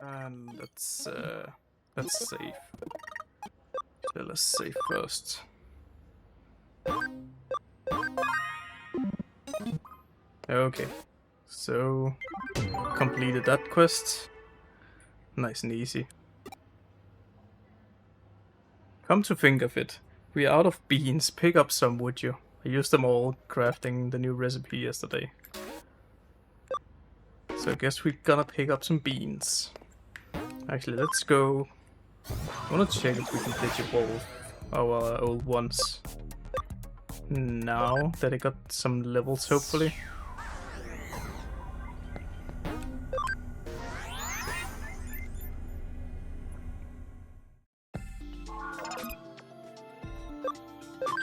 And let's save. So let's save first. Okay, so completed that quest. Nice and easy. Come to think of it, we're out of beans. Pick up some, would you? I used them all crafting the new recipe yesterday. So I guess we're gonna pick up some beans. Actually, let's go. I wanna check if we can digivolve our old ones. Now that I got some levels, hopefully.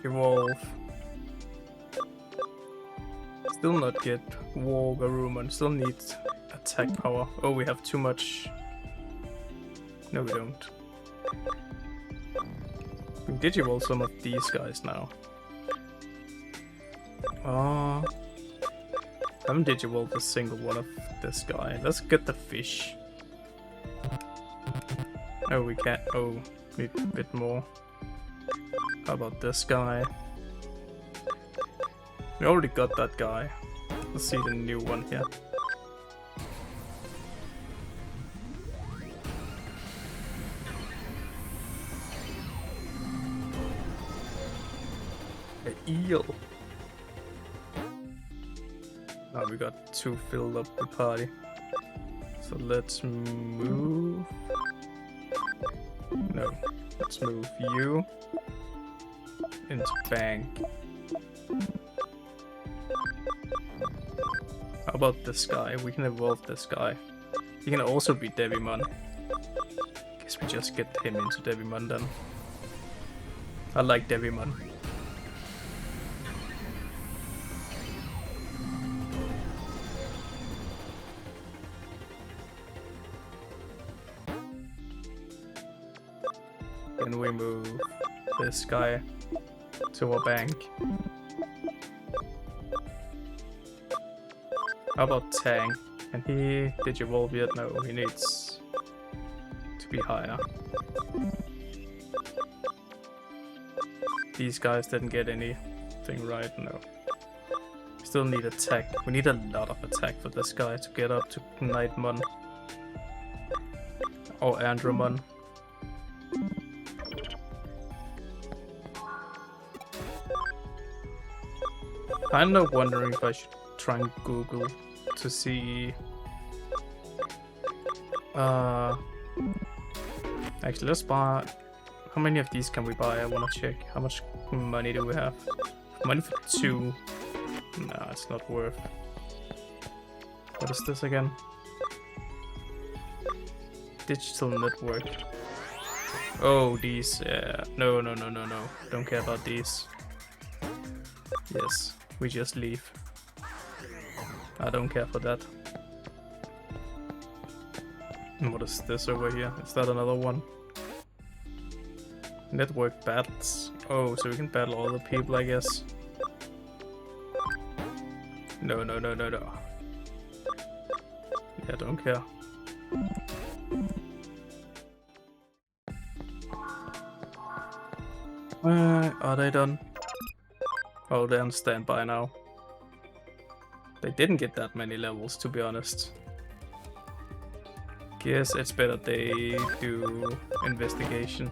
Evolve. Still not get Wargarurumon. Still need attack power. Oh, we have too much. No, we don't. We can digivolve some of these guys now. I haven't digivolved a single one of this guy. Let's get the fish. Oh, we can't. Oh, need a bit more. How about this guy? We already got that guy. Let's see the new one here. An eel. Now we got 2 filled up the party. So let's move. No, let's move you into bank. How about this guy? We can evolve this guy. He can also be Digimon. Guess we just get him into Digimon then. I like Digimon. Then we move this guy to our bank. How about Tang? Can he digivolve yet? No, he needs to be higher. These guys didn't get anything right, no. We still need attack. We need a lot of attack for this guy to get up to Nightmon. Or Andromon. I'm not wondering if I should try and Google to see. Actually, let's buy. How many of these can we buy? I want to check. How much money do we have? Money for 2. Nah, it's not worth. What is this again? Digital network. Oh, these. No. Don't care about these. Yes. We just leave. I don't care for that. And what is this over here? Is that another one? Network battles. Oh, so we can battle all the people, I guess. No. Yeah, don't care. Are they done? Oh, they're on standby now. They didn't get that many levels, to be honest. Guess it's better they do investigation.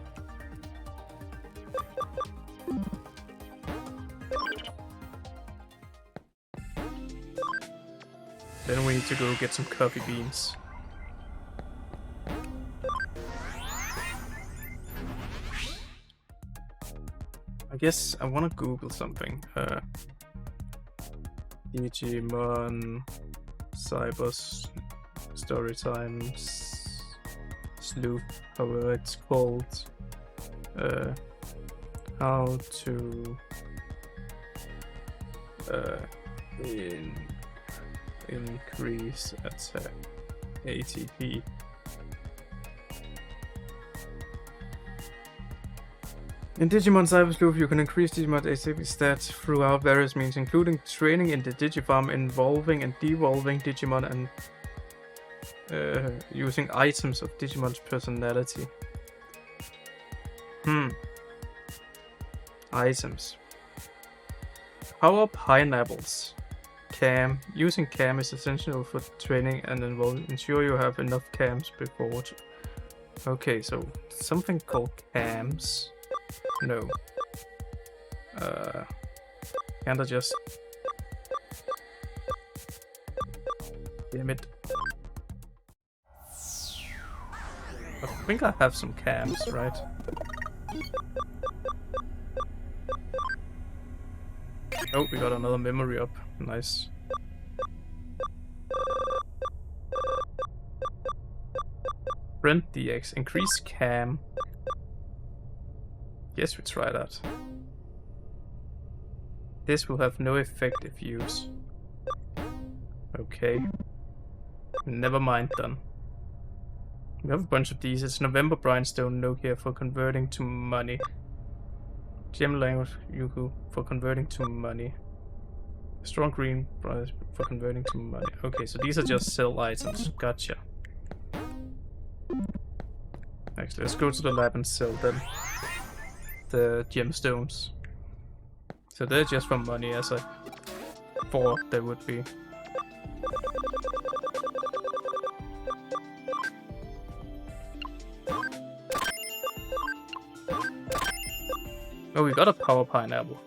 Then we need to go get some coffee beans. I guess I want to Google something. Digimon, Cyber Story Times, Sleuth, however it's called. How to increase attack ATP. In Digimon Cyber Sleuth, you can increase Digimon's ATP stats throughout various means, including training in the Digifarm, involving and devolving Digimon, and Using items of Digimon's personality. Items. Power pineapples. Cam. Using cam is essential for training and ensure you have enough cams before. Okay, so something called cams. No. Can't I just... Damn it. I think I have some cams, right? Oh, we got another memory up. Nice. Brent DX. Increase cam. Yes, we try that. This will have no effect if used. Okay. Never mind then. We have a bunch of these. It's November Brindstone Nokia for converting to money. Gem language Yuku for converting to money. Strong green price for converting to money. Okay, so these are just sell items. Gotcha. Actually, let's go to the lab and sell them. The gemstones. So they're just for money, as I thought they would be. Oh, we got a power pineapple.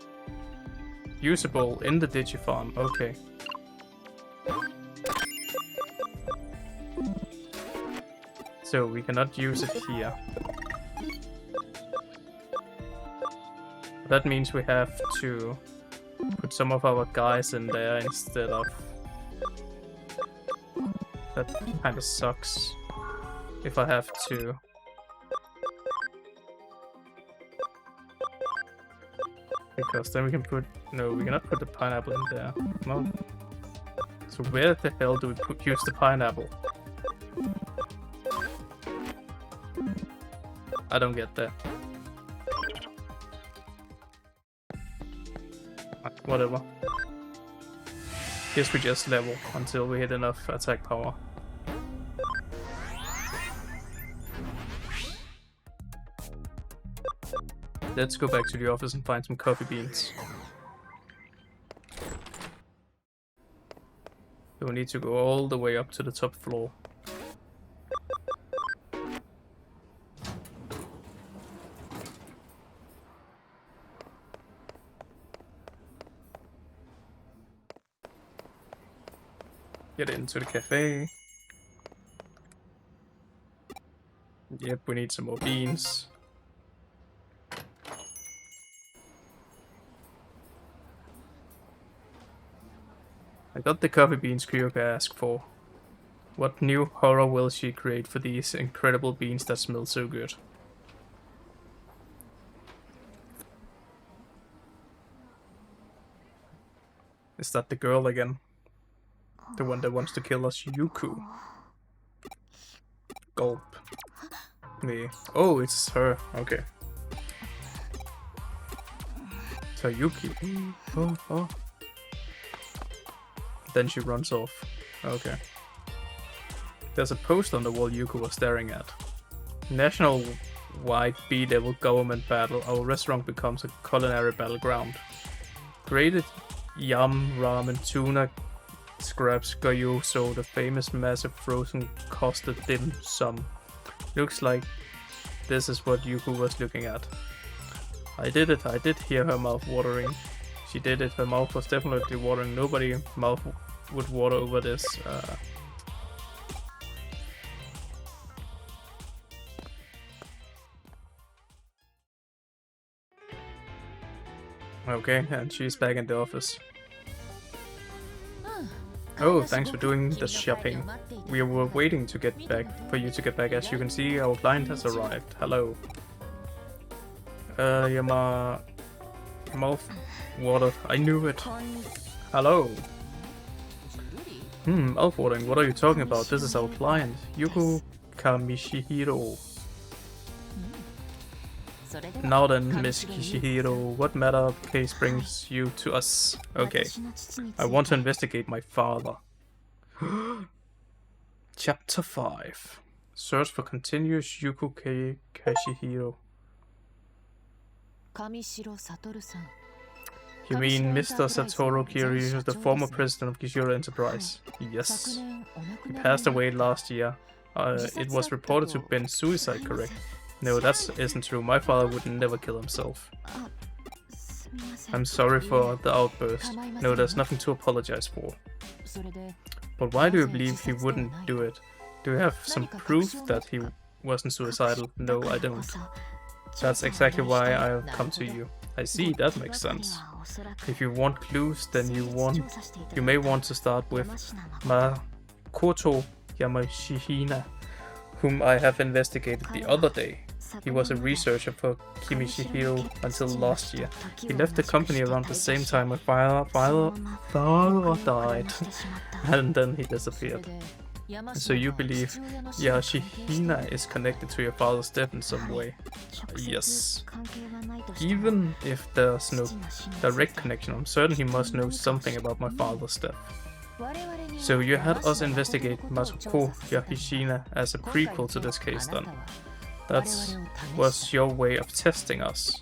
Usable in the Digifarm, okay. So we cannot use it here. That means we have to put some of our guys in there instead of... That kinda sucks. If I have to... Because then we can put... No, we cannot put the pineapple in there. No. So where the hell do we use the pineapple? I don't get that. Whatever. Guess we just level until we hit enough attack power. Let's go back to the office and find some coffee beans. So we need to go all the way up to the top floor. Get into the cafe. Yep, we need some more beans. I got the coffee beans Kyoka asked for. What new horror will she create for these incredible beans that smell so good? Is that the girl again? The one that wants to kill us, Yuku. Gulp. Me. Oh, it's her. Okay. Sayuki. Oh. Then she runs off. Okay. There's a post on the wall Yuko was staring at. National-wide B-Devil government battle. Our restaurant becomes a culinary battleground. Grated yam, ramen, tuna, scraps, goyo, the famous massive frozen custard dim sum. Looks like this is what Yuko was looking at. I did it. I did hear her mouth watering. She did it. Her mouth was definitely watering. Nobody mouth would water over this. Okay, and she's back in the office. Oh, thanks for doing the shopping. We were waiting to get back for you to get back. As you can see, our client has arrived. Hello. Your mouth watered. I knew it. Hello. Mouth watering. What are you talking about? This is our client, Yuko Kamishihiro. Now then, Miss Kishihiro, what matter of case brings you to us? Okay, I want to investigate my father. Chapter 5. Search for continuous Yuko Kashihiro. You mean Mr. Satoru Kiryu, the former president of Kishiro Enterprise? Yes. He passed away last year. It was reported to have been suicide, correct? No, that isn't true. My father would never kill himself. I'm sorry for the outburst. No, there's nothing to apologize for. But why do you believe he wouldn't do it? Do you have some proof that he wasn't suicidal? No, I don't. That's exactly why I've come to you. I see, that makes sense. If you want clues, then you may want to start with Makoto Yamashihina, whom I have investigated the other day. He was a researcher for Kimishihiro until last year. He left the company around the same time my father died, and then he disappeared. So you believe Yashihina is connected to your father's death in some way? Yes. Even if there's no direct connection, I'm certain he must know something about my father's death. So you had us investigate Masuko Yashihina as a prequel to this case then? That was your way of testing us.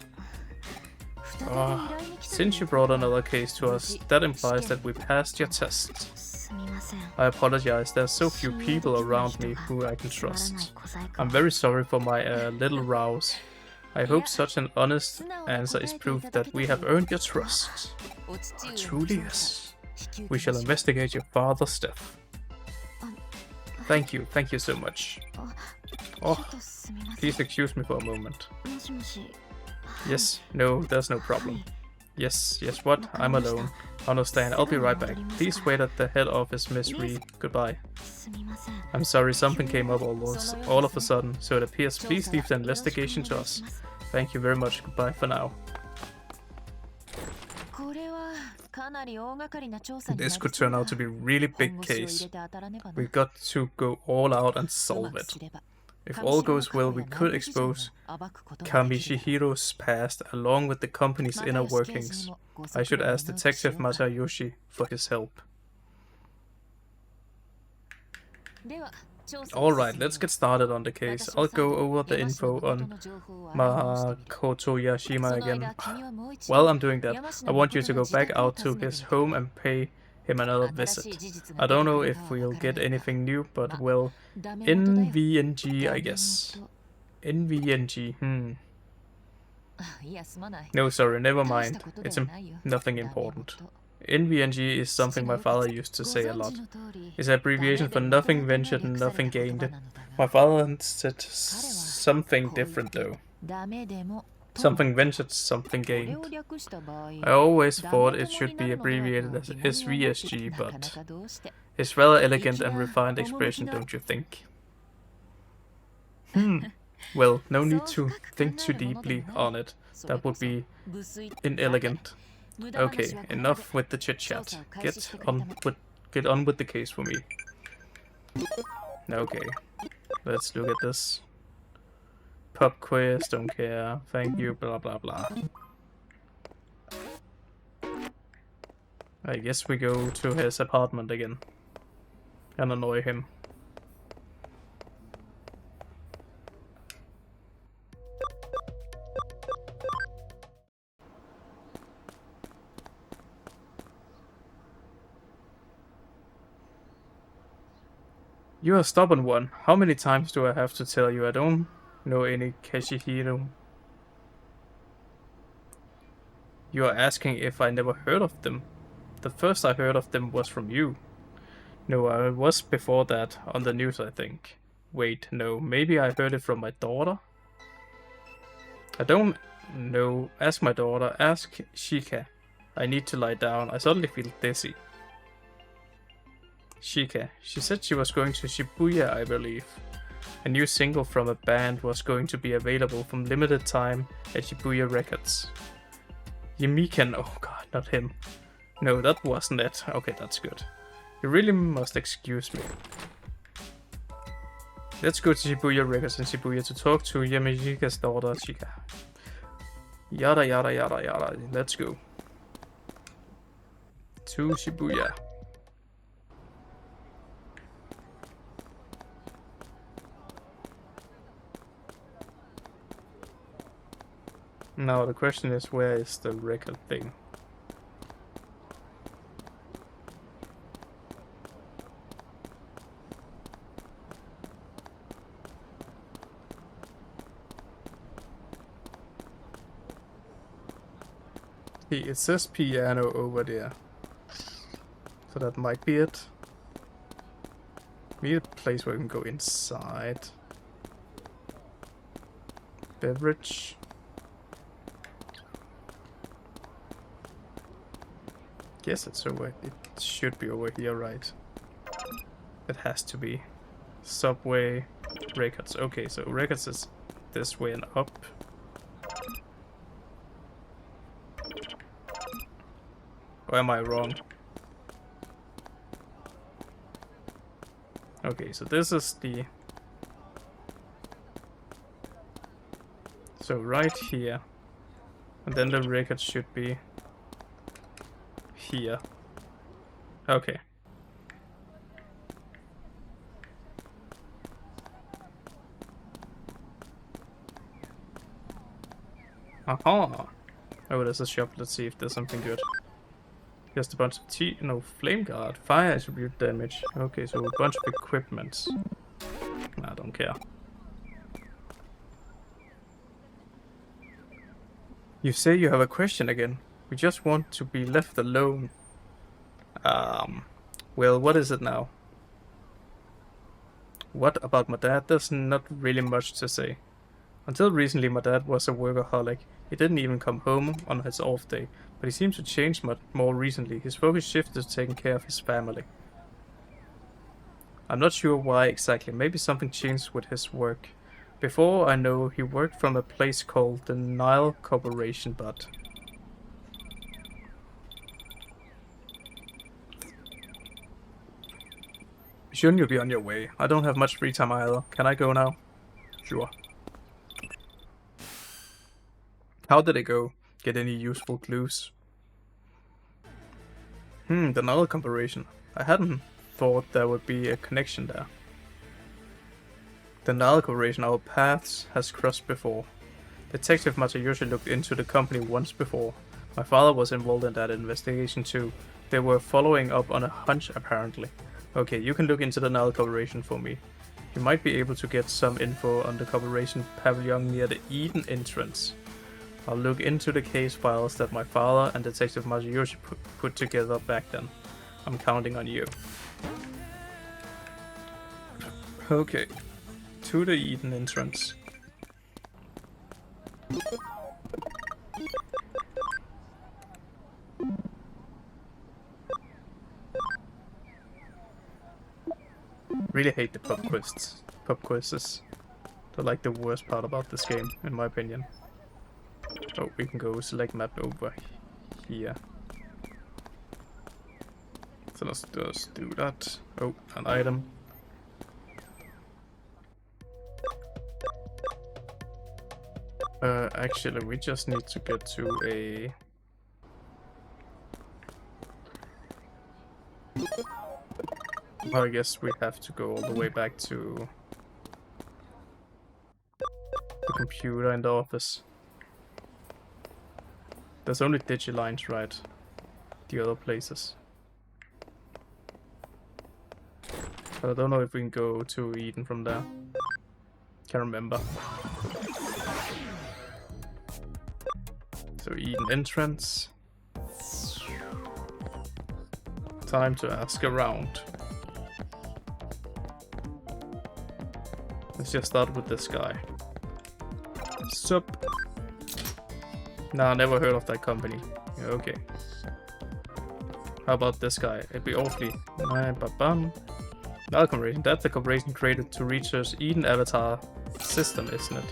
Since you brought another case to us, that implies that we passed your test. I apologize, there's so few people around me who I can trust. I'm very sorry for my little rouse. I hope such an honest answer is proof that we have earned your trust. It truly is. We shall investigate your father's death. Thank you so much. Oh, please excuse me for a moment. Yes, no, there's no problem. Yes, what? I'm alone. Understand, I'll be right back. Please wait at the head office, Miss Ree. Goodbye. I'm sorry, something came up all of a sudden, so it appears. Please leave the investigation to us. Thank you very much. Goodbye for now. This could turn out to be a really big case. We got to go all out and solve it. If all goes well, we could expose Kamishihiro's past along with the company's inner workings. I should ask Detective Masayoshi for his help. Alright, let's get started on the case. I'll go over the info on Makoto Yashima again. While I'm doing that, I want you to go back out to his home and pay him another visit. I don't know if we'll get anything new, but well, NVNG, I guess. NVNG, No, sorry, never mind. It's nothing important. NVNG is something my father used to say a lot. It's an abbreviation for nothing ventured and nothing gained. My father said something different though. Something ventured, something gained. I always thought it should be abbreviated as SVSG, but it's rather elegant and refined expression, don't you think? Well, no need to think too deeply on it. That would be inelegant. Okay, enough with the chit-chat. Get on with the case for me. Okay, let's look at this. Pub quiz, don't care. Thank you, blah blah blah. I guess we go to his apartment again and annoy him. You're a stubborn one. How many times do I have to tell you I don't know any Kashihiro? You are asking if I never heard of them. The first I heard of them was from you. No, I was before that, on the news I think. Wait, no, maybe I heard it from my daughter? I don't know. Ask my daughter, ask Shika. I need to lie down, I suddenly feel dizzy. Shika. She said she was going to Shibuya, I believe. A new single from a band was going to be available from limited time at Shibuya Records. Yimiken, oh god, not him. No, that wasn't it. Okay, that's good. You really must excuse me. Let's go to Shibuya Records in Shibuya to talk to Yamashika's daughter, Shika. Yada yada yada yada, let's go. To Shibuya. Now the question is, where is the record thing? It says piano over there. So that might be it. We need a place where we can go inside. Beverage. Guess it's over. It should be over here, right? It has to be. Subway. Records. Okay, so records is this way and up. Or am I wrong? Okay, so this is the... So right here. And then the record should be... here. Okay. Aha! Oh, there's a shop. Let's see if there's something good. Just a bunch of tea. No, flame guard. Fire attribute damage. Okay, so a bunch of equipment. I don't care. You say you have a question again. We just want to be left alone. Well, what is it now? What about my dad? There's not really much to say. Until recently, my dad was a workaholic. He didn't even come home on his off day, but he seems to change much more recently. His focus shifted to taking care of his family. I'm not sure why exactly. Maybe something changed with his work. Before I know, he worked from a place called the Nile Corporation, but... Shouldn't you be on your way? I don't have much free time either. Can I go now? Sure. How did it go? Get any useful clues? The Nile Corporation. I hadn't thought there would be a connection there. The Nile Corporation, our paths has crossed before. Detective Matayoshi looked into the company once before. My father was involved in that investigation too. They were following up on a hunch apparently. Okay, you can look into the Nile Corporation for me. You might be able to get some info on the Corporation pavilion near the Eden entrance. I'll look into the case files that my father and Detective Matayoshi put together back then. I'm counting on you. Okay. To the Eden entrance. Really hate the pub quizzes. They're like the worst part about this game, in my opinion. Oh, we can go select map over here. So let's just do that. Oh, an item. Actually, we just need to get to a... Well, I guess we have to go all the way back to the computer in the office. There's only Digilines, right? The other places. But I don't know if we can go to Eden from there. Can't remember. So Eden entrance. Time to ask around. Let's just start with this guy. Sup? Nah, never heard of that company. Okay. How about this guy? It'd be awfully... Nile Corporation. That's the corporation created to research Eden Avatar system, isn't it?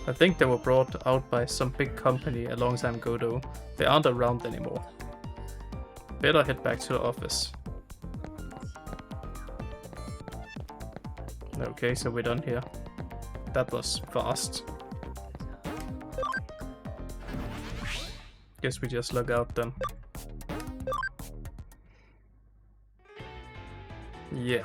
I think they were brought out by some big company a long time ago though. They aren't around anymore. Better head back to the office. Okay, so we're done here. That was fast. Guess we just log out then. Yeah.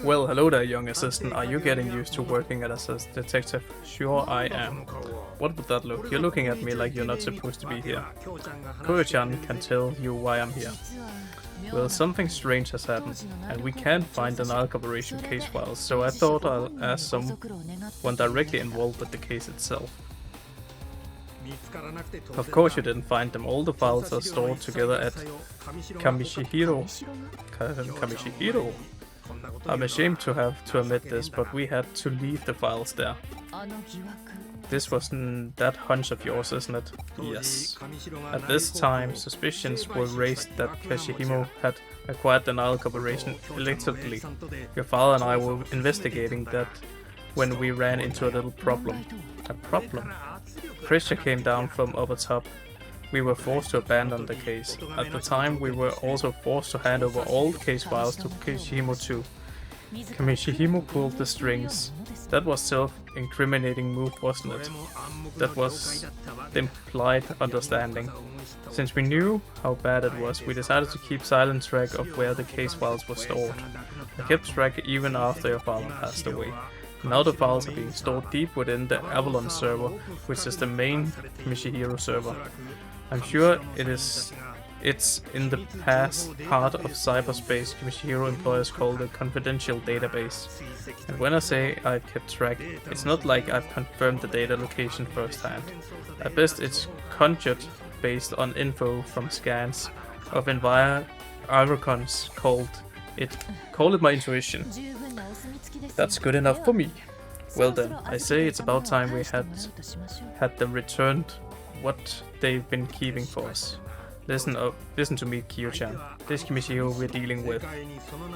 Well, hello there, young assistant. Are you getting used to working as a detective? Sure I am. What would that look? You're looking at me like you're not supposed to be here. Koyo-chan can tell you why I'm here. Well, something strange has happened, and we can't find the Nile Corporation case files, so I thought I'll ask someone directly involved with the case itself. Of course you didn't find them. All the files are stored together at Kamishihiro. I'm ashamed to have to admit this, but we had to leave the files there. This was that hunch of yours, isn't it? Yes. At this time, suspicions were raised that Kashihimo had acquired the Nile Corporation illicitly. Your father and I were investigating that when we ran into a little problem. A problem? Pressure came down from up atop. We were forced to abandon the case. At the time, we were also forced to hand over all case files to Kashihimo too. Kamishihimo pulled the strings. That was self-incriminating move, wasn't it? That was the implied understanding. Since we knew how bad it was, we decided to keep silent track of where the case files were stored. I kept track even after your father passed away. Now the files are being stored deep within the Avalon server, which is the main Kamishihiro server. I'm sure it's in the past part of cyberspace Kamishihiro employers call the confidential database. And when I say I've kept track, it's not like I've confirmed the data location firsthand. At best it's conjured based on info from scans of Irocons call it my intuition. That's good enough for me. Well then, I say it's about time we had them returned what they've been keeping for us. Listen to me, Kyo-chan. This Kamishihiro we're dealing with.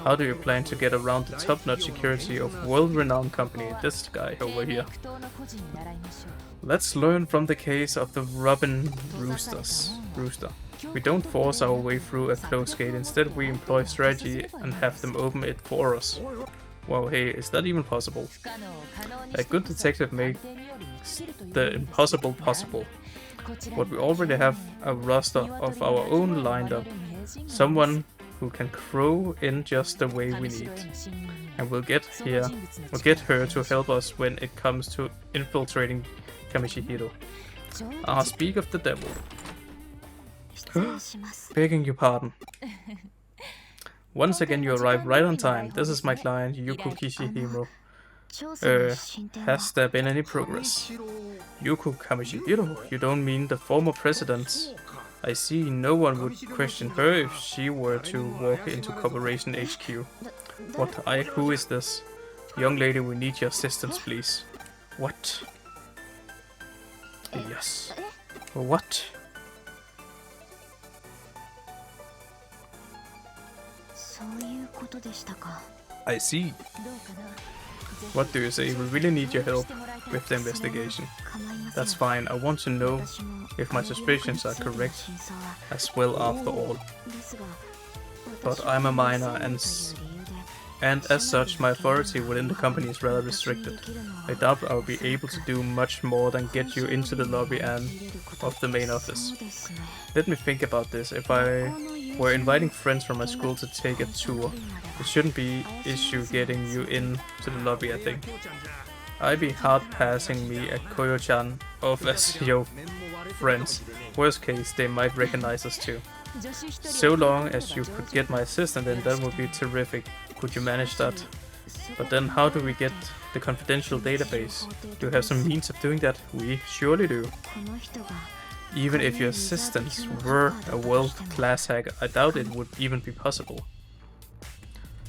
How do you plan to get around the top-notch security of world-renowned company, this guy over here? Let's learn from the case of the Robin Rooster. We don't force our way through a closed gate, instead we employ strategy and have them open it for us. Wow, hey, is that even possible? A good detective makes the impossible possible. But we already have a roster of our own lined up. Someone who can crow in just the way we need. And we'll get her to help us when it comes to infiltrating Kamishihiro. Speak of the devil. Begging your pardon. Once again you arrived right on time. This is my client, Yuko Kishihiro. Has there been any progress? Yuko Kamishihiro? You don't mean the former president? I see, no one would question her if she were to walk into Corporation HQ. Who is this? Young lady, we need your assistance, please. What? Yes. What? I see. What do you say? We really need your help with the investigation. That's fine. I want to know if my suspicions are correct as well after all. But I'm a minor and as such my authority within the company is rather restricted. I doubt I'll be able to do much more than get you into the lobby and of the main office. Let me think about this. If I were inviting friends from my school to take a tour, it shouldn't be issue getting you in to the lobby, I think. I'd be hard passing me a Koyo-chan off as your friends. Worst case, they might recognize us too. So long as you could get my assistant in, that would be terrific. Could you manage that? But then how do we get the confidential database? Do you have some means of doing that? We surely do. Even if your assistants were a world-class hacker, I doubt it would even be possible.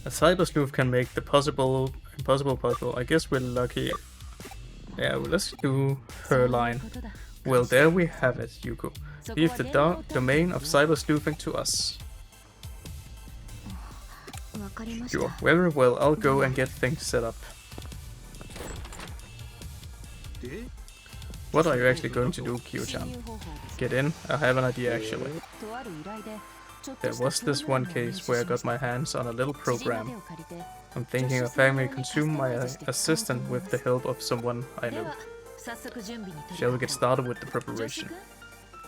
A cyber sleuth can make the impossible possible. I guess we're lucky. Yeah, well, let's do her line. Well, there we have it, Yuko. Leave the domain of cyber sleuthing to us. Sure, very well, I'll go and get things set up. What are you actually going to do, Kyo-chan? Get in? I have an idea actually. There was this one case where I got my hands on a little program. I'm thinking of having me consume my assistant with the help of someone I know. Shall we get started with the preparation?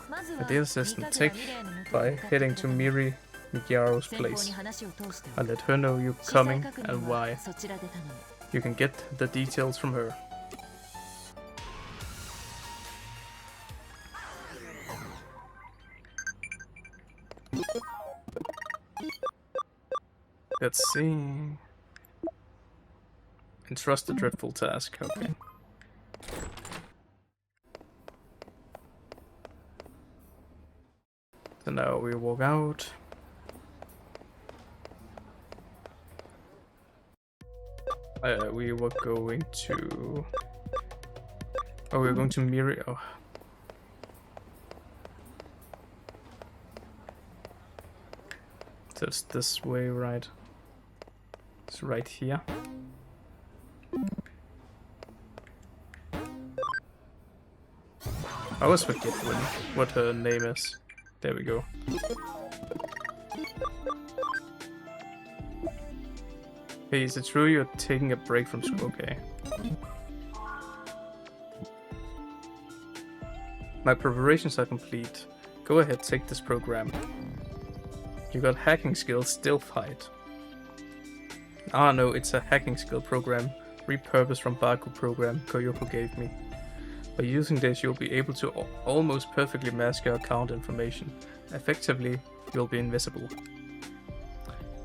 My dear assistant, take by heading to Yaro's place. I'll let her know you're coming and why. You can get the details from her. Let's see. Entrust the dreadful task. Okay. So now we walk out. We were going to... Oh, we're going to Miri... Oh. So it's this way, right? It's right here. I always forget what her name is. There we go. Hey, is it true you're taking a break from school? Okay. My preparations are complete. Go ahead, take this program. You got hacking skills, still fight. Ah no, it's a hacking skill program, repurposed from Baku program Koyoko gave me. By using this, you'll be able to almost perfectly mask your account information. Effectively, you'll be invisible.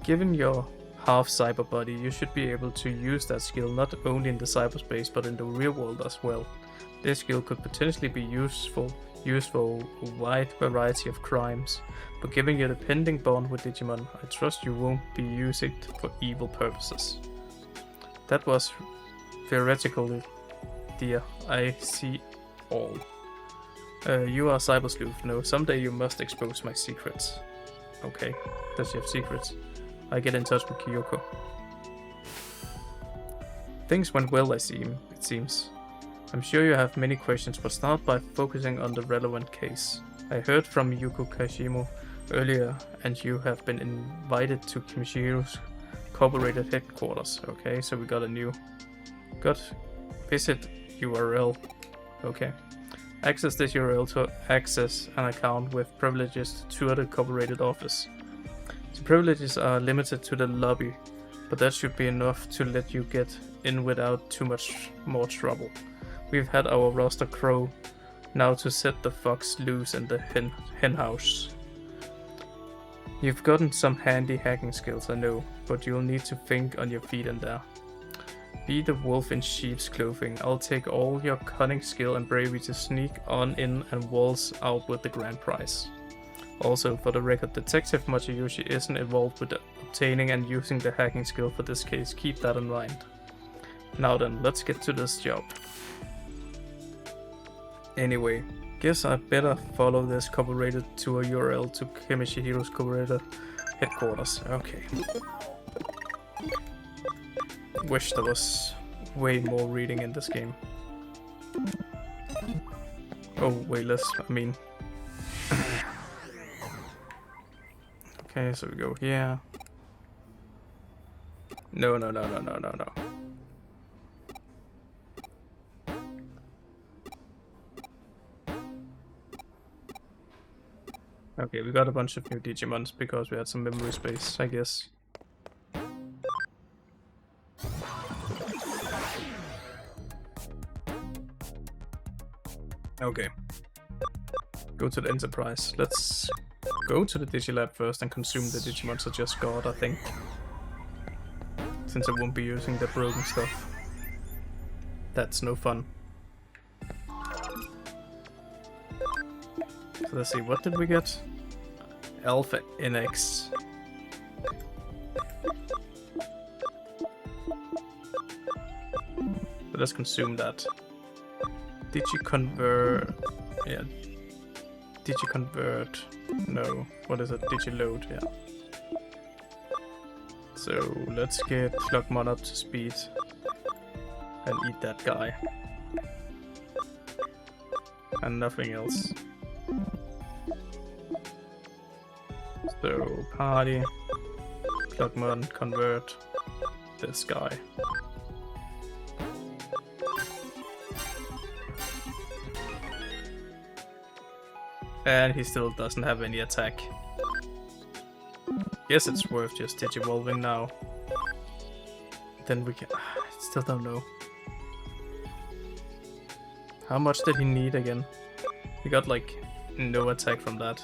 Given your half cyber body, you should be able to use that skill not only in the cyberspace but in the real world as well. This skill could potentially be used for a wide variety of crimes, but given your pending bond with Digimon, I trust you won't be using it for evil purposes. That was theoretical, dear. I see all. You are Cyber Sleuth. No, someday you must expose my secrets. Okay, does she have secrets? I get in touch with Kyoko. Things went well, it seems. I'm sure you have many questions, but start by focusing on the relevant case. I heard from Yuko Kashimo earlier, and you have been invited to Kimishiro's Corporated headquarters. Okay, so we got visit URL. Okay. Access this URL to access an account with privileges to the Corporated office. The privileges are limited to the lobby, but that should be enough to let you get in without too much more trouble. We've had our roster crow, now to set the fox loose in the hen house. You've gotten some handy hacking skills, I know, but you'll need to think on your feet in there. Be the wolf in sheep's clothing. I'll take all your cunning skill and bravery to sneak on in and waltz out with the grand prize. Also, for the record, Detective Machiyoshi isn't involved with obtaining and using the hacking skill for this case. Keep that in mind. Now then, let's get to this job. Anyway, guess I better follow this Corporated to a URL to Kimishiro's Corporated headquarters. Okay. Wish there was way more reading in this game. Oh, way less, I mean. Okay, so we go here. No. Okay, we got a bunch of new Digimons because we had some memory space, I guess. Okay. Go to the Enterprise. Let's go to the Digilab first and consume the Digimons I just got, I think. Since I won't be using the broken stuff. That's no fun. So let's see, what did we get? Alpha NX. So let's consume that. Digiconvert. Yeah. Digiconvert. No. What is it? Digiload, yeah. So let's get Clockmon up to speed. And eat that guy. And nothing else. So party. Clockmon, convert this guy. And he still doesn't have any attack. guess it's worth just digivolving now. Then we can... I still don't know. How much did he need again? He got like no attack from that.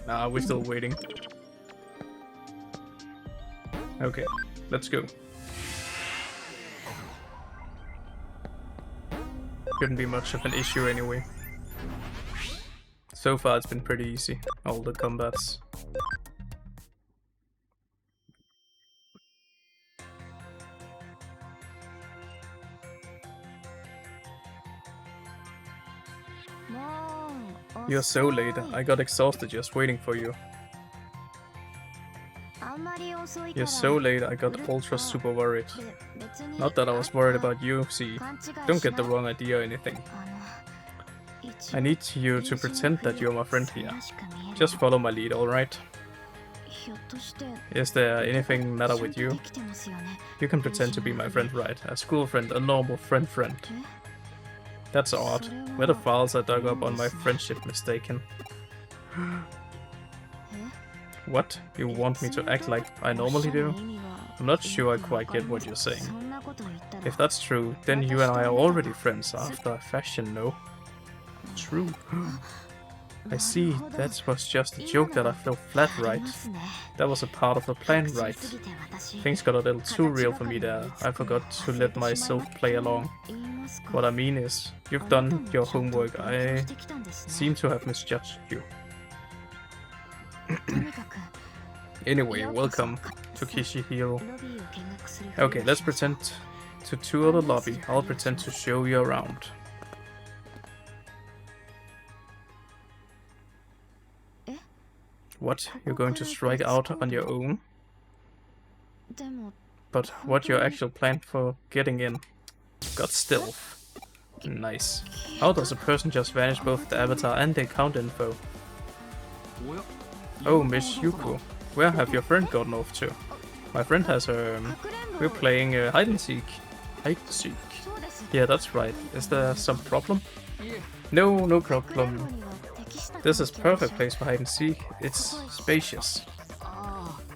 Nah, we're still waiting. Okay, let's go. Couldn't be much of an issue anyway. So far it's been pretty easy, all the combats. You're so late, I got exhausted just waiting for you. You're so late, I got ultra super worried. Not that I was worried about you, see. Don't get the wrong idea or anything. I need you to pretend that you're my friend here. Just follow my lead, alright? Is there anything matter with you? You can pretend to be my friend, right? A school friend, a normal friend. That's odd. Were the files I dug up on my friendship mistaken? What? You want me to act like I normally do? I'm not sure I quite get what you're saying. If that's true, then you and I are already friends after a fashion, no? True. I see, that was just a joke that I fell flat, right? That was a part of the plan, right? Things got a little too real for me there. I forgot to let myself play along. What I mean is, you've done your homework. I seem to have misjudged you. Anyway, welcome to Kishihiro. Okay, let's pretend to tour the lobby. I'll pretend to show you around. What? You're going to strike out on your own? But what's your actual plan for getting in? Got stealth. Nice. How does a person just vanish both the avatar and the account info? Oh, Miss Yuko. Where have your friend gotten off to? My friend has we're playing hide and seek. Hide and seek. Yeah, that's right. Is there some problem? No, no problem. This is perfect place for hide and seek. It's spacious.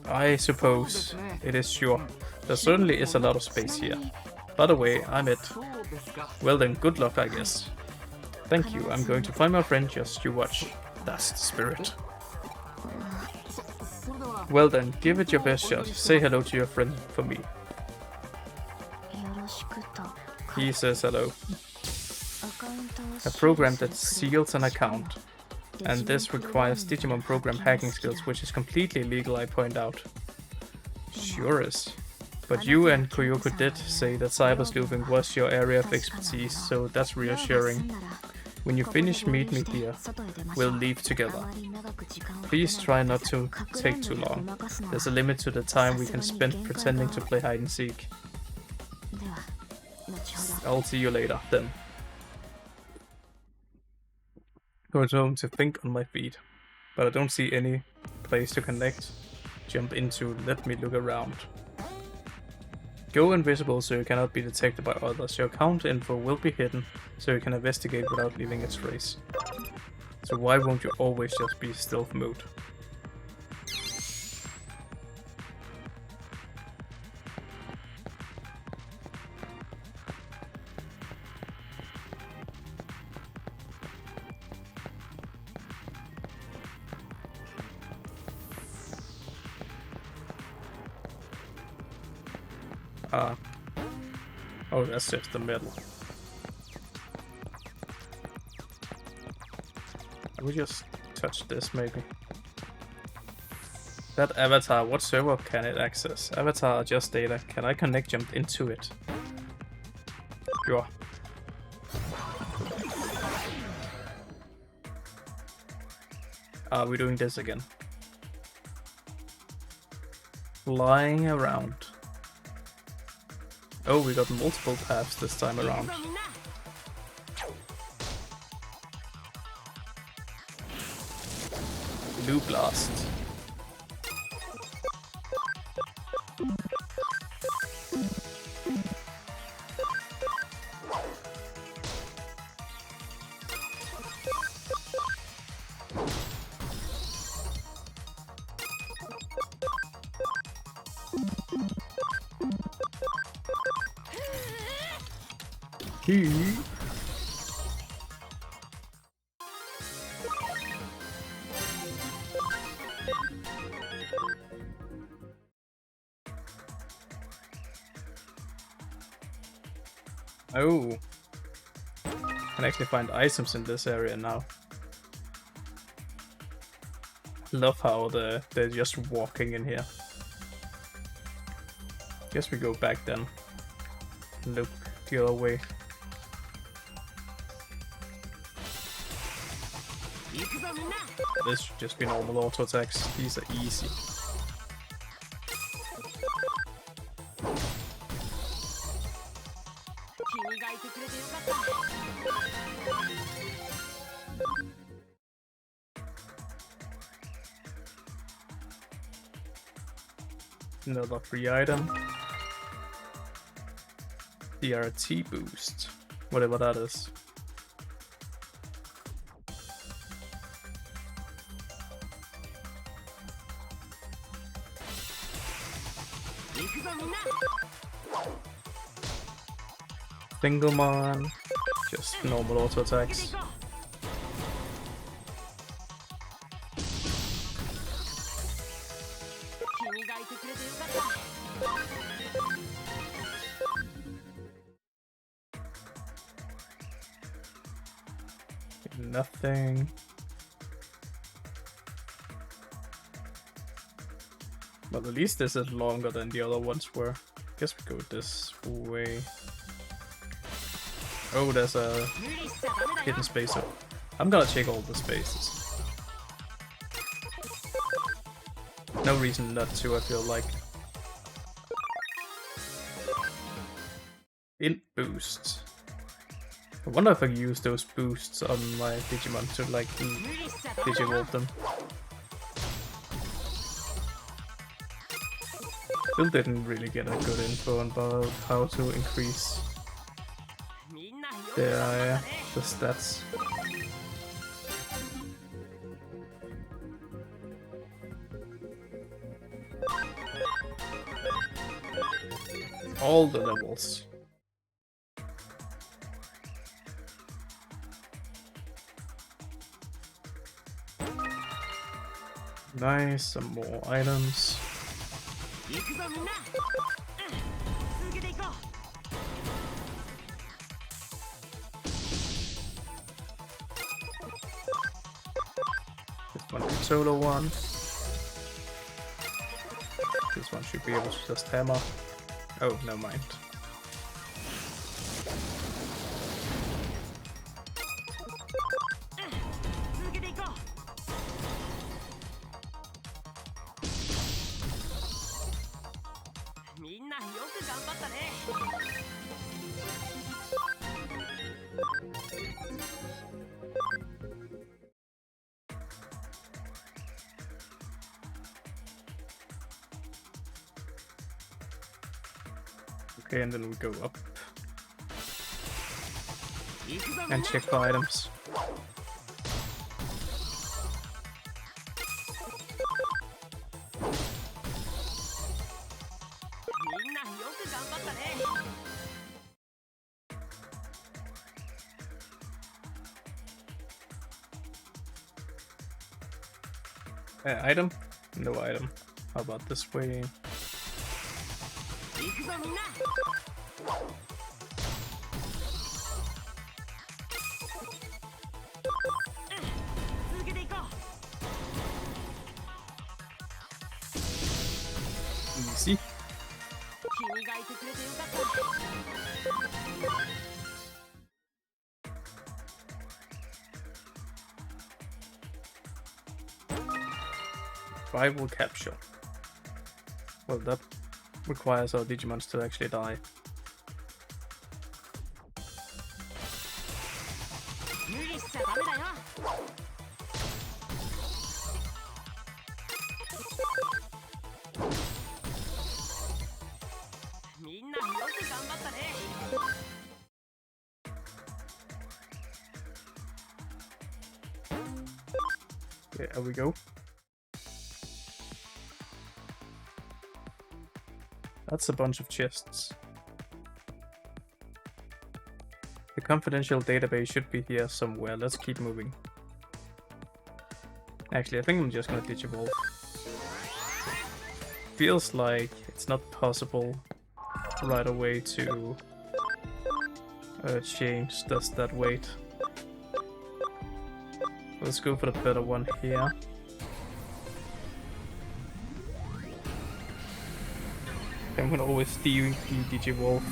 I suppose it is, sure. There certainly is a lot of space here. By the way, I'm it. Well then, good luck, I guess. Thank you. I'm going to find my friend. Just you watch. That's the spirit. Well then, give it your best shot. Say hello to your friend for me. He says hello. A program that seals an account. And this requires Digimon program hacking skills, which is completely illegal, I point out. Sure is. But you and Koyoko did say that cyber sleuthing was your area of expertise, so that's reassuring. When you finish, meet me here. We'll leave together. Please try not to take too long. There's a limit to the time we can spend pretending to play hide and seek. I'll see you later, then. Going home to think on my feet, but I don't see any place to connect, jump into, let me look around. Go invisible so you cannot be detected by others. Your account info will be hidden, so you can investigate without leaving a trace. So why won't you always just be stealth mode? Oh, that's just the middle. Can we just touch this, maybe? That avatar, what server can it access? Avatar, just data. Can I connect jump into it? Sure. Are we doing this again? Flying around. Oh, we got multiple paths this time around. Blue Blast. Oh. Can actually find items in this area now. Love how they're just walking in here. Guess we go back then. Look the other way. This should just be normal auto attacks. These are easy. Another free item. DRT boost. Whatever that is. Zinboi. Just normal auto attacks. Nothing. Well, at least this is longer than the other ones were. Guess we go this way. Oh, there's a hidden space. So I'm gonna check all the spaces. No reason not to, I feel like. Int boost. I wonder if I can use those boosts on my Digimon to like digivolve them. Still didn't really get a good info about how to increase the stats. All the levels. Nice, some more items. This one is solo one. This one should be able to just hammer. Oh, never mind. Okay, and then we go up and check for items. Item? No item. How about this way? Easy. Rival capture. Well, that requires our Digimons to actually die. Okay, there we go. That's a bunch of chests. The confidential database should be here somewhere. Let's keep moving. Actually, I think I'm just gonna Digivolve. Feels like it's not possible right away to change that weight. Let's go for the better one here. I'm gonna always Digivolve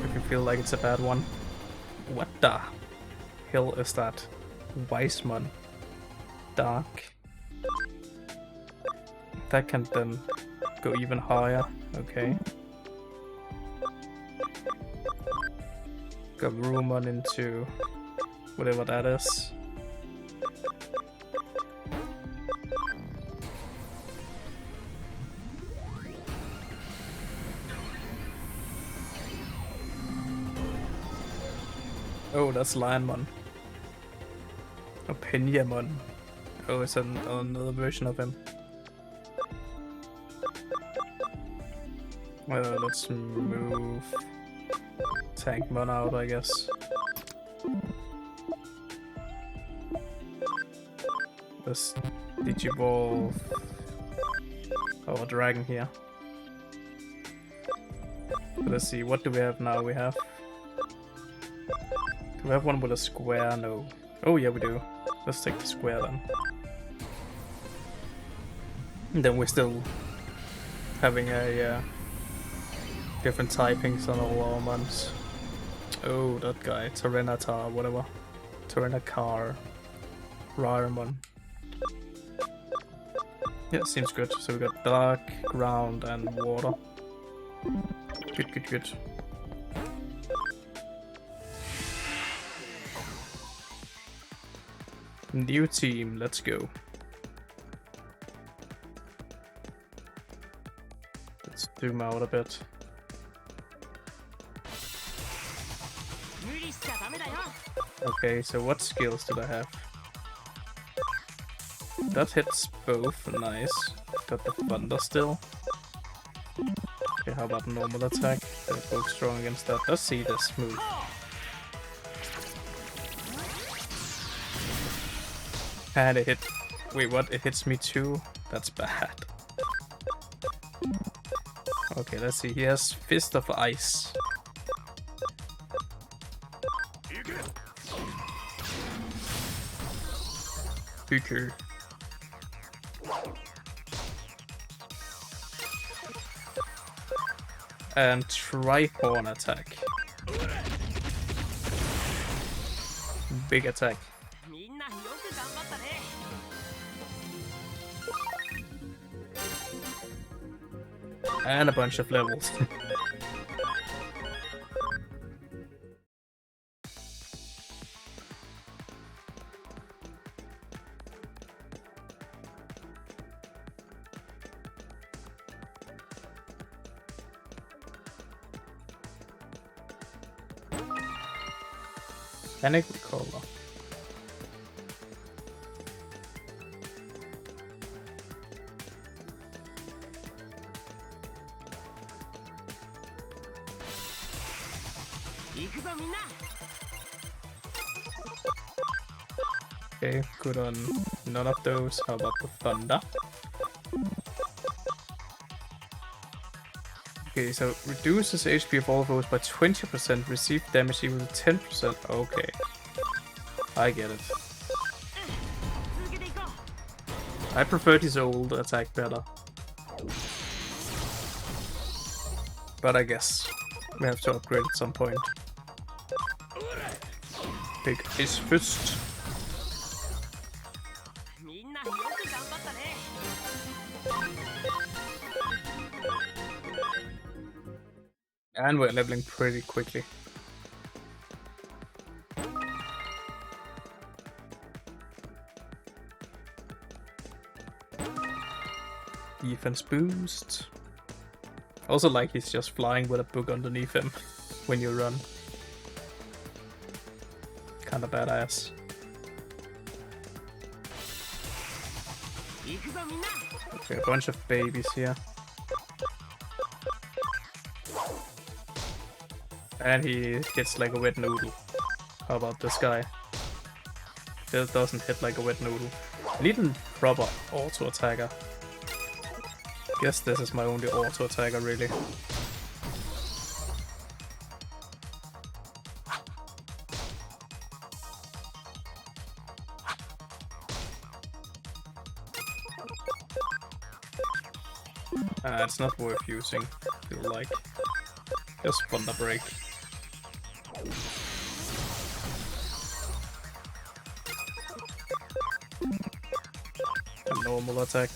if you feel like it's a bad one. What the hell is that? Weisman. Dark. That can then go even higher. Okay. Got Rumon into whatever that is. Oh, that's Lionmon. Opiniamon. Oh, it's another version of him. Well, let's move Tankmon out, I guess. Let's Digivolve our dragon here. Let's see, what do we have now? We have one with a square? No. Oh yeah, we do. Let's take the square then. And then we're still having a different typings on all our mons. Oh, that guy, Tyrannatar, whatever. Tyrannacar. Raremon. Yeah, seems good. So we got dark, ground, and water. Good, good, good. New team, let's go. Let's zoom out a bit. Okay, so what skills do I have? That hits both, nice. Got the thunder still. Okay, how about normal attack? They're both strong against that. Let's see this move. And it hit... Wait, what? It hits me too? That's bad. Okay, let's see. He has Fist of Ice. Buker. And Trihorn attack. Big attack. And a bunch of levels. Panic Caller. Okay, good on none of those. How about the thunder? Okay, so reduces HP of all foes by 20%, receive damage equal to 10%. Okay, I get it. I preferred his old attack better. But I guess we have to upgrade at some point. Big Ice Fist. And we're leveling pretty quickly. Defense boost. Also like he's just flying with a book underneath him when you run. Kinda badass. Okay, a bunch of babies here. And he gets like a wet noodle. How about this guy? It doesn't hit like a wet noodle. I need a proper auto attacker. Guess this is my only auto attacker really. It's not worth using, I feel like. Just Thunder Break. A normal attack.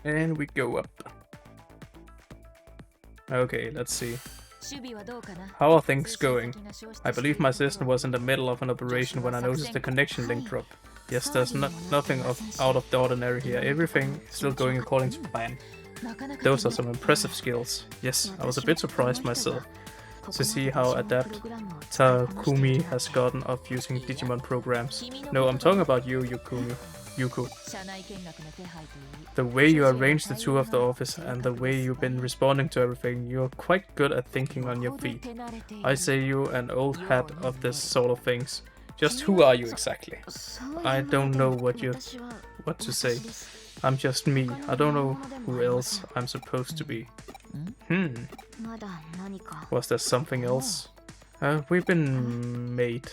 And we go up. Okay, let's see. How are things going? I believe my system was in the middle of an operation when I noticed the connection link drop. Yes, there's nothing out of the ordinary here. Everything is still going according to plan. Those are some impressive skills. Yes, I was a bit surprised myself to see how adept Takumi has gotten of using Digimon programs. No, I'm talking about you, Yuko. The way you arrange the tour of the office and the way you've been responding to everything, you're quite good at thinking on your feet. I say you're an old hat of this sort of things. Just who are you exactly? I don't know what to say. I'm just me. I don't know who else I'm supposed to be. Was there something else? We've been made.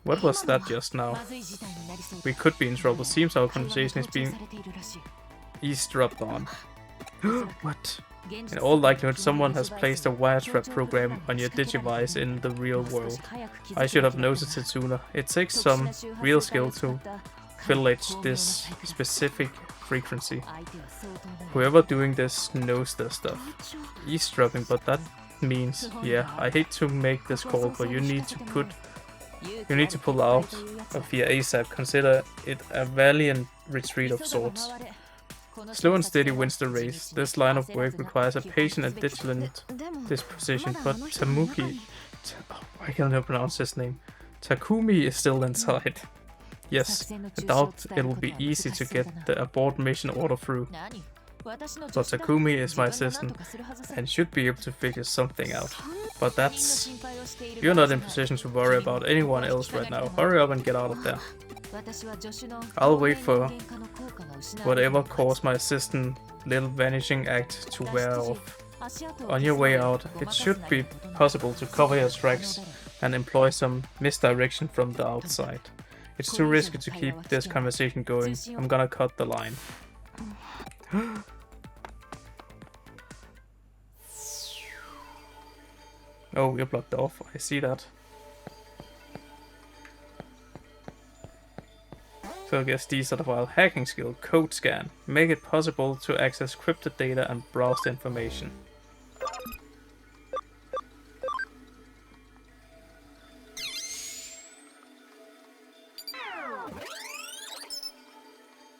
What was that just now? We could be in trouble. Seems our conversation is being eavesdropped on. What? In all likelihood, someone has placed a wiretap program on your Digivice in the real world. I should have noticed it sooner. It takes some real skill to village this specific frequency. Whoever doing this knows their stuff. Eavesdropping, but that means, yeah, I hate to make this call, but you need to pull out of here ASAP. Consider it a valiant retreat of sorts. Slow and steady wins the race. This line of work requires a patient and vigilant disposition, but I cannot pronounce his name. Takumi is still inside. Yes, I doubt it'll be easy to get the abort mission order through. But Takumi is my assistant and should be able to figure something out. But you're not in position to worry about anyone else right now. Hurry up and get out of there. I'll wait for whatever caused my assistant little vanishing act to wear off. On your way out, it should be possible to cover your tracks and employ some misdirection from the outside. It's too risky to keep this conversation going. I'm gonna cut the line. Oh, we're blocked off. I see that. So I guess these are the file. Hacking skill, code scan. Make it possible to access crypted data and browse the information.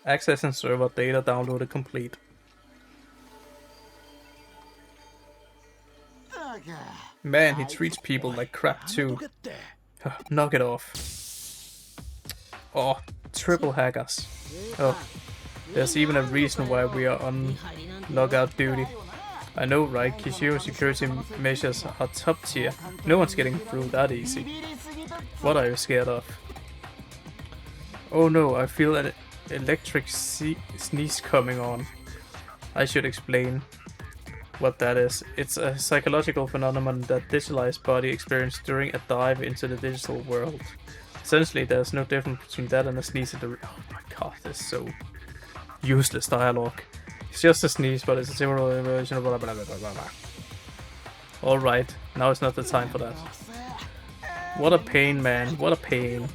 Access and server data downloaded complete. Man, he treats people like crap too. Knock it off. Oh, triple hackers. Oh, there's even a reason why we are on logout duty. I know, right? Kishiro security measures are top tier. No one's getting through that easy. What are you scared of? Oh no, I feel an electric sneeze coming on. I should explain what that is. It's a psychological phenomenon that digitalized body experience during a dive into the digital world. Essentially, there's no difference between that and a sneeze in the oh my god, this is so useless dialogue. It's just a sneeze, but it's a similar version of blah blah blah blah blah. Alright, now it's not the time for that. What a pain, man, what a pain.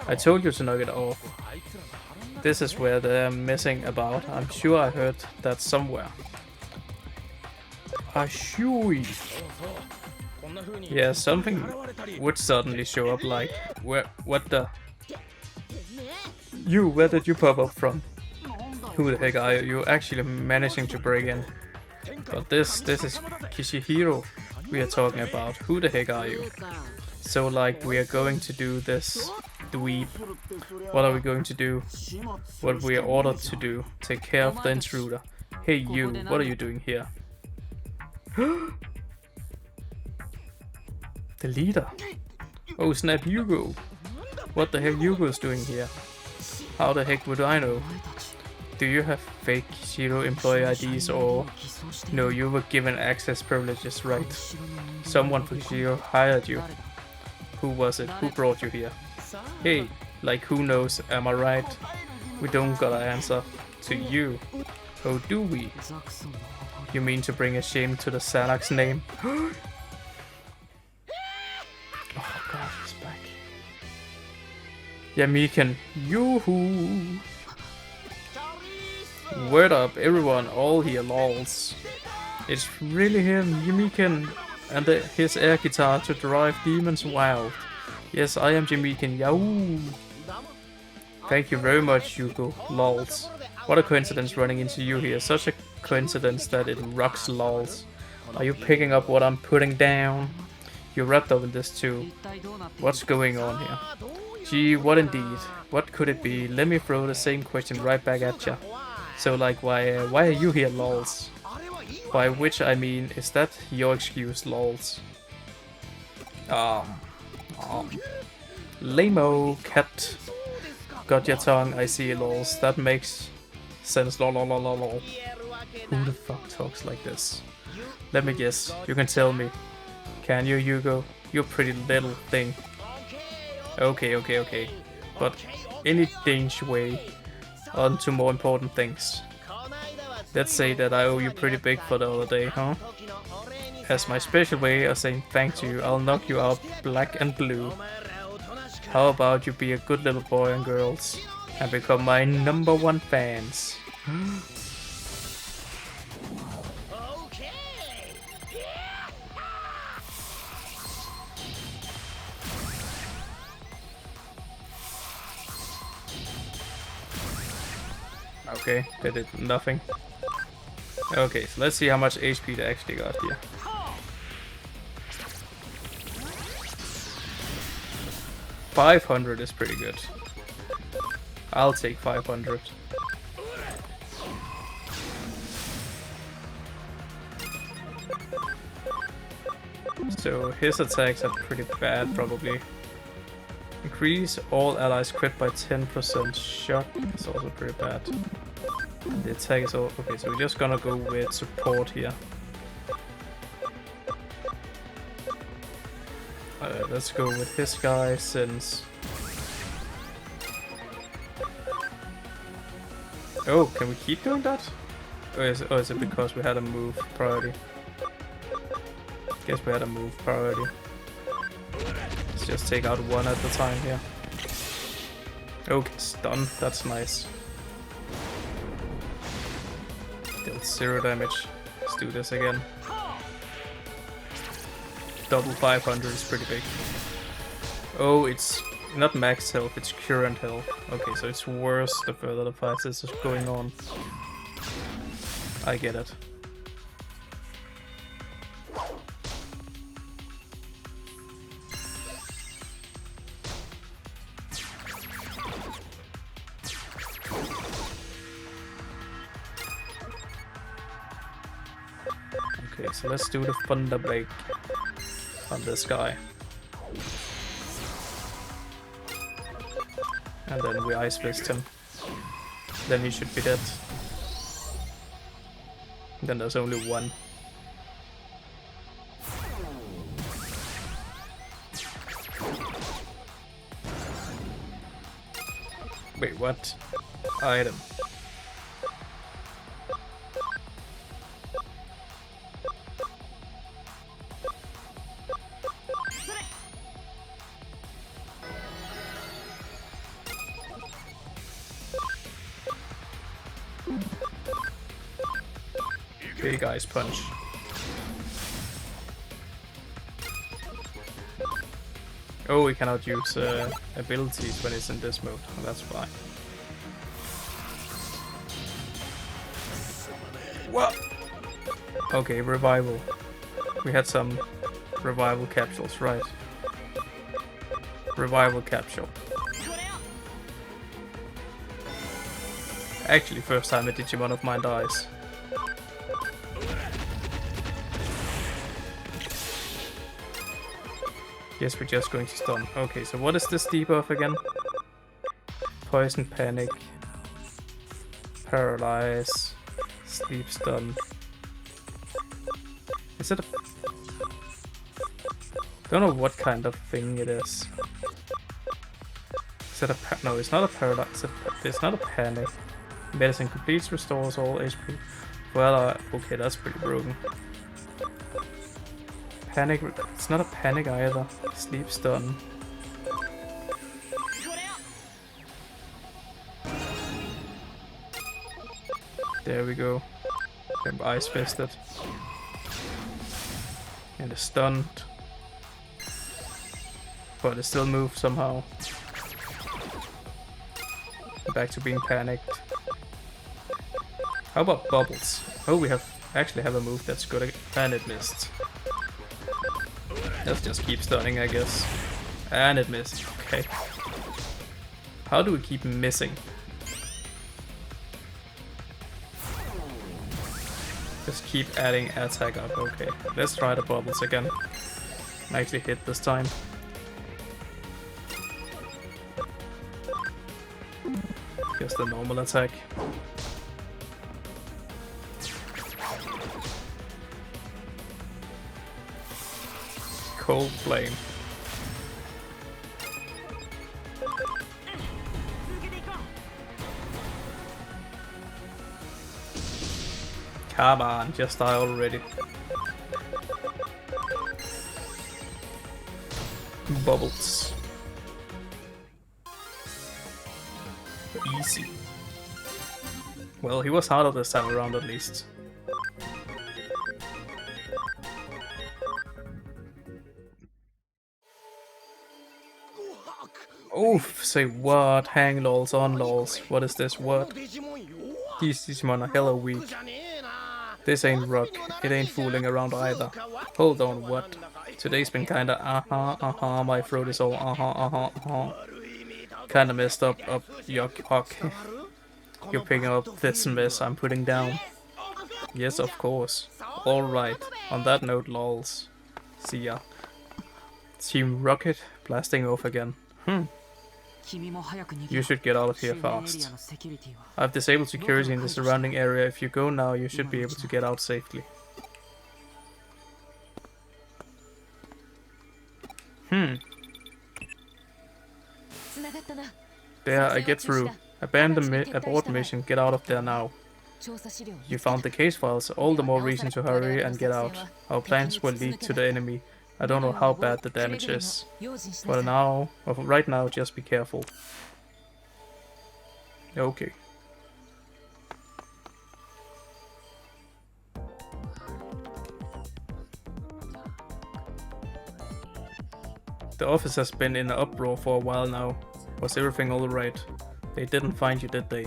I told you to knock it off. This is where they're messing about. I'm sure I heard that somewhere. Ashui. Yeah, something would suddenly show up like, what the? Where did you pop up from? Who the heck are you? You're actually managing to break in. But this is Kishihiro. we are talking about? Who the heck are you? So like, we are going to do this dweeb. What are we going to do? What we are ordered to do. Take care of the intruder. Hey you, what are you doing here? The leader. Oh snap, Hugo. What the heck Hugo's doing here? How the heck would I know? Do you have fake Zero employee IDs or... No, you were given access privileges, right? Someone from Zero hired you. Who was it? Who brought you here? Hey, like who knows, am I right? We don't gotta answer to you. Oh, do we? You mean to bring a shame to the Xanax name? Oh god, he's back. Yamiken, yoo-hoo! Word up, everyone, all here, lols. It's really him, Yamiken, and his air guitar to drive demons wild. Yes, I am Yamiken, yahoo! Thank you very much, Hugo, lols. What a coincidence running into you here, such a coincidence that it rocks, lols. Are you picking up what I'm putting down? You're wrapped up in this too. What's going on here? Gee, what indeed? What could it be? Let me throw the same question right back at ya. So like, why are you here, lols? By which I mean, is that your excuse, lols? Lame-o, cat. Got your tongue, I see, lols. That makes sense, lol. Who the fuck talks like this? Let me guess, you can tell me. Can you, Hugo? You pretty little thing. Okay. But anything way on to more important things. Let's say that I owe you pretty big for the other day, huh? As my special way of saying thank to you, I'll knock you out black and blue. How about you be a good little boy and girls and become my #1 fans? Okay, they did nothing. Okay, so let's see how much HP they actually got here. $500 is pretty good. I'll take 500. So his attacks are pretty bad, probably. Increase all allies crit by 10%. Shock is also pretty bad. And the attack is all okay. So we're just gonna go with support here. Let's go with his guy since. Oh, can we keep doing that? Or is it because we had a move priority? Guess we had a move priority. Let's just take out one at the time here. Okay, stun. That's nice. Dealt 0 damage. Let's do this again. Double 500 is pretty big. Oh, it's not max health, it's current health. Okay, so it's worse the further the fight is going on. I get it. Okay, so let's do the Thunder Bake on this guy. And then we Ice Fist him. Then he should be dead. Then there's only one. Wait, what? Item. Big Ice Punch. Oh, we cannot use abilities when it's in this mode. Oh, that's fine. What? Okay, revival. We had some Revival capsules, right. Revival capsule. Actually, first time a Digimon of mine dies. Yes, we're just going to stun. Okay, so what is this debuff again? Poison, panic, paralyze, sleep, stun. Is it a... Don't know what kind of thing it is. Is it a no, it's not a paralyze. It's not a panic. Medicine completes, restores all HP. Well, okay, that's pretty broken. Panic, it's not a panic either. Sleep, stun. There we go. I'm ice fisted. And it's stunned. But it still moves somehow. Back to being panicked. How about bubbles? Oh, we actually have a move that's good at, and it missed. Let's just keep stunning, I guess. And it missed. Okay. How do we keep missing? Just keep adding attack up. Okay, let's try the bubbles again. Actually hit this time. Just the normal attack. Cold flame. Come on, just die already. Bubbles. Easy. Well, he was harder this time around at least. Oof, say what? Hang lols on lols. What is this? What? These Digimon are hella weak. This ain't rock. It ain't fooling around either. Hold on, what? Today's been kinda my throat is all kinda messed up, yuck. You're picking up this mess I'm putting down. Yes, of course. Alright. On that note, lols. See ya. Team Rocket blasting off again. You should get out of here fast. I've disabled security in the surrounding area. If you go now, you should be able to get out safely. There, I get through. Abort mission, get out of there now. You found the case files, all the more reason to hurry and get out. Our plans will lead to the enemy. I don't know how bad the damage is. But right now, just be careful. Okay. The office has been in an uproar for a while now. Was everything alright? They didn't find you, did they?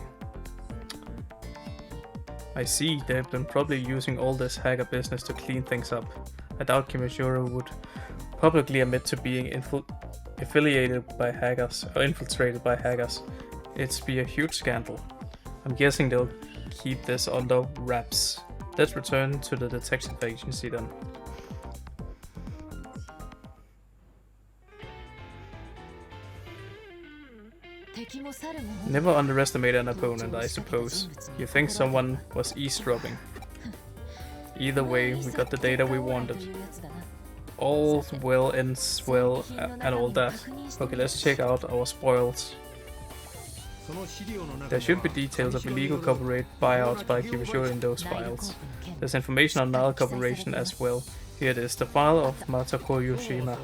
I see, they've been probably using all this hacker business to clean things up. I doubt Kimishiro would publicly admit to being affiliated by hackers or infiltrated by hackers. It'd be a huge scandal. I'm guessing they'll keep this under wraps. Let's return to the detective agency then. Never underestimate an opponent, I suppose. You think someone was eavesdropping. Either way, we got the data we wanted. All well ends well and all that. Okay, let's check out our spoils. There should be details of illegal copyright buyouts by Kimishiro in those files. There's information on Nile Corporation as well. Here it is, the file of Matako Yoshima.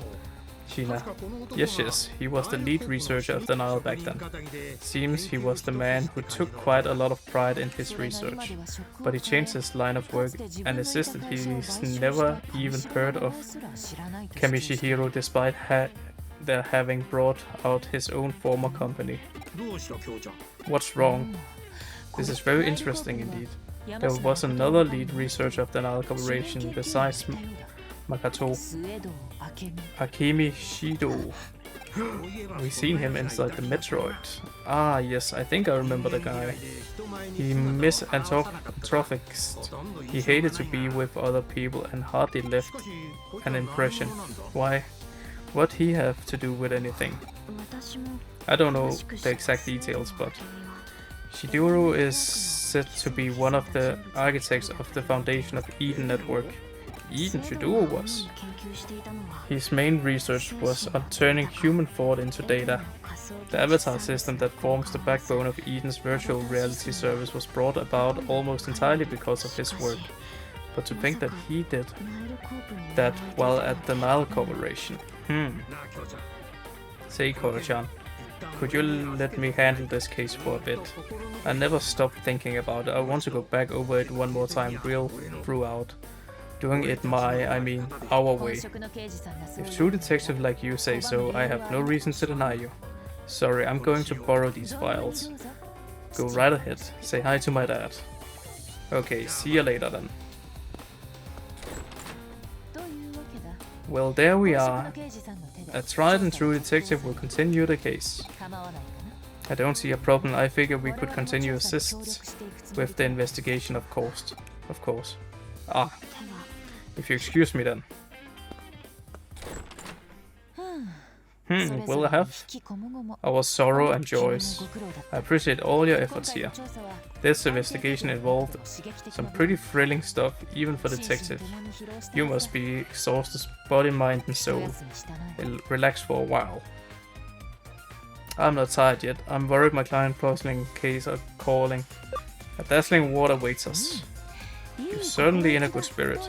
Yes, he was the lead researcher of the Nile back then. Seems he was the man who took quite a lot of pride in his research. But he changed his line of work and insisted he's never even heard of Kamishihiro despite their having brought out his own former company. What's wrong? This is very interesting indeed. There was another lead researcher of the Nile Corporation besides Makato. Akemi Shido. We've seen him inside the Metroid. Ah, yes, I think I remember the guy. He misanthropist. He hated to be with other people and hardly left an impression. Why? What he have to do with anything? I don't know the exact details, but Shidoro is said to be one of the architects of the foundation of Eden Network. Eden Shidoro was. His main research was on turning human thought into data. The avatar system that forms the backbone of Eden's virtual reality service was brought about almost entirely because of his work. But to think that he did that while at the Nile Corporation. Say, Koro-chan, could you let me handle this case for a bit? I never stopped thinking about it. I want to go back over it one more time real throughout. Doing it our way. If true detective like you say so, I have no reason to deny you. Sorry, I'm going to borrow these files. Go right ahead. Say hi to my dad. Okay, see you later then. Well, there we are. A tried and true detective will continue the case. I don't see a problem. I figure we could continue assist with the investigation, of course. Ah. If you excuse me then. We'll have our sorrow and joys. I appreciate all your efforts here. This investigation involved some pretty thrilling stuff, even for detective. You must be exhausted, body, mind and soul. Relax for a while. I'm not tired yet. I'm worried my client puzzling case are calling. A dazzling award awaits us. You're certainly in a good spirit.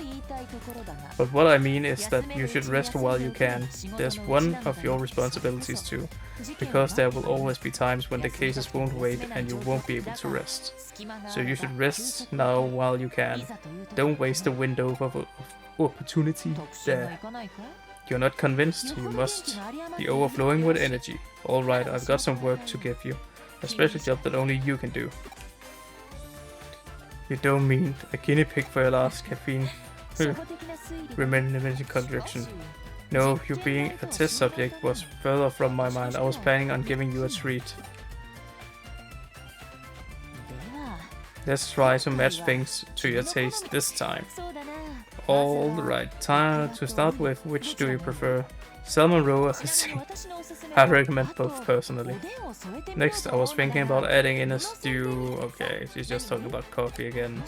But what I mean is that you should rest while you can. There's one of your responsibilities too, because there will always be times when the cases won't wait and you won't be able to rest. So you should rest now while you can. Don't waste the window of opportunity there. You're not convinced? You must be overflowing with energy. Alright, I've got some work to give you. A special job that only you can do. You don't mean a guinea pig for your last caffeine remediation contraction. No, you being a test subject was further from my mind. I was planning on giving you a treat. Let's try to match things to your taste this time. Alright, time to start with. Which do you prefer? Salmon roe or steak? I recommend both personally. Next, I was thinking about adding in a stew. Okay, she's just talking about coffee again.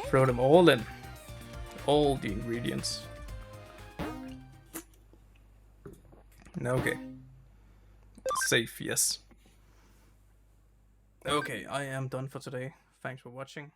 Throw them all in. All the ingredients. Okay. Safe, yes. Okay, I am done for today. Thanks for watching.